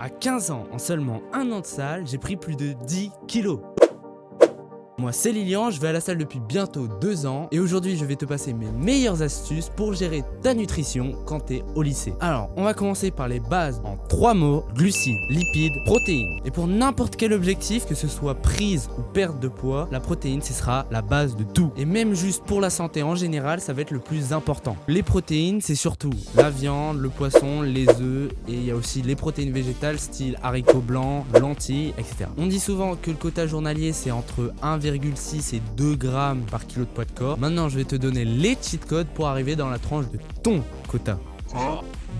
À 15 ans, en seulement un an de salle, j'ai pris plus de 10 kilos. Moi c'est Lilian, je vais à la salle depuis bientôt 2 ans et aujourd'hui je vais te passer mes meilleures astuces pour gérer ta nutrition quand t'es au lycée. Alors on va commencer par les bases en 3 mots: glucides, lipides, protéines. Et pour n'importe quel objectif, que ce soit prise ou perte de poids, la protéine ce sera la base de tout. Et même juste pour la santé en général, ça va être le plus important. Les protéines c'est surtout la viande, le poisson, les œufs et il y a aussi les protéines végétales style haricots blancs, lentilles, etc. On dit souvent que le quota journalier c'est entre 1,6 et 2 grammes par kilo de poids de corps. Maintenant je vais te donner les cheat codes pour arriver dans la tranche de ton quota.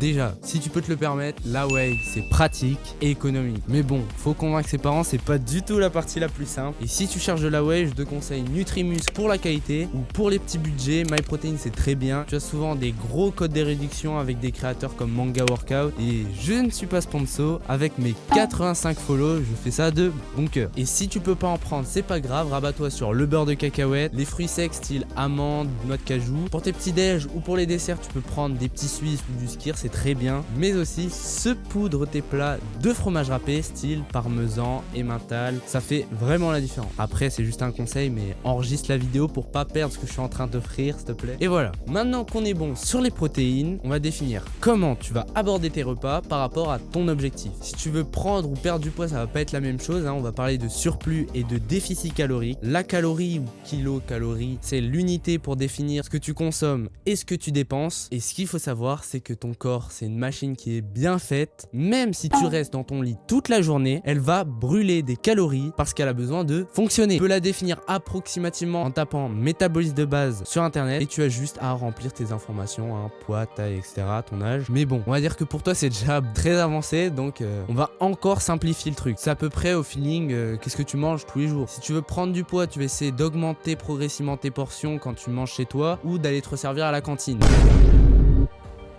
Déjà, si tu peux te le permettre, la whey c'est pratique et économique. Mais bon, faut convaincre ses parents, c'est pas du tout la partie la plus simple. Et si tu cherches de la whey, je te conseille Nutrimus pour la qualité ou pour les petits budgets, MyProtein c'est très bien. Tu as souvent des gros codes de réduction avec des créateurs comme Manga Workout. Et je ne suis pas sponsor, avec mes 85 follow, je fais ça de bon cœur. Et si tu peux pas en prendre, c'est pas grave, rabat-toi sur le beurre de cacahuète, les fruits secs style amandes, noix de cajou. Pour tes petits déj ou pour les desserts, tu peux prendre des petits suisses ou du skyr, c'est très bien, mais aussi saupoudre tes plats de fromage râpé style parmesan, emmental, ça fait vraiment la différence. Après c'est juste un conseil, mais enregistre la vidéo pour pas perdre ce que je suis en train d'offrir s'il te plaît. Et voilà, maintenant qu'on est bon sur les protéines, on va définir comment tu vas aborder tes repas par rapport à ton objectif. Si tu veux prendre ou perdre du poids, ça va pas être la même chose, hein. On va parler de surplus et de déficit calorique. La calorie ou kilocalorie, c'est l'unité pour définir ce que tu consommes et ce que tu dépenses. Et ce qu'il faut savoir, c'est que ton corps c'est une machine qui est bien faite. Même si tu restes dans ton lit toute la journée, elle va brûler des calories parce qu'elle a besoin de fonctionner. Tu peux la définir approximativement en tapant métabolisme de base sur internet et tu as juste à remplir tes informations, hein, poids, taille, etc., ton âge. Mais bon, on va dire que pour toi c'est déjà très avancé, donc on va encore simplifier le truc. C'est à peu près au feeling qu'est-ce que tu manges tous les jours. Si tu veux prendre du poids, tu vas essayer d'augmenter progressivement tes portions quand tu manges chez toi ou d'aller te resservir à la cantine.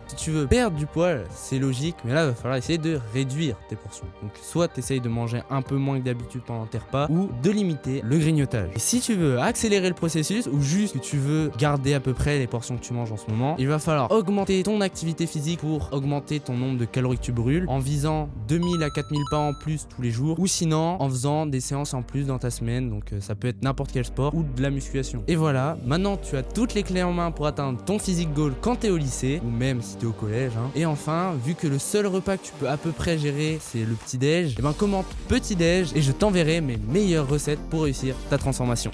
Si tu veux perdre du poids, c'est logique, mais là il va falloir essayer de réduire tes portions. Donc soit tu essayes de manger un peu moins que d'habitude pendant tes repas, ou de limiter le grignotage. Et si tu veux accélérer le processus, ou juste que tu veux garder à peu près les portions que tu manges en ce moment, il va falloir augmenter ton activité physique pour augmenter ton nombre de calories que tu brûles, en visant 2000 à 4000 pas en plus tous les jours, ou sinon en faisant des séances en plus dans ta semaine, donc ça peut être n'importe quel sport, ou de la musculation. Et voilà, maintenant tu as toutes les clés en main pour atteindre ton physique goal quand tu es au lycée, ou même si au collège, hein. Et enfin, vu que le seul repas que tu peux à peu près gérer c'est le petit déj, et ben commente petit déj et je t'enverrai mes meilleures recettes pour réussir ta transformation.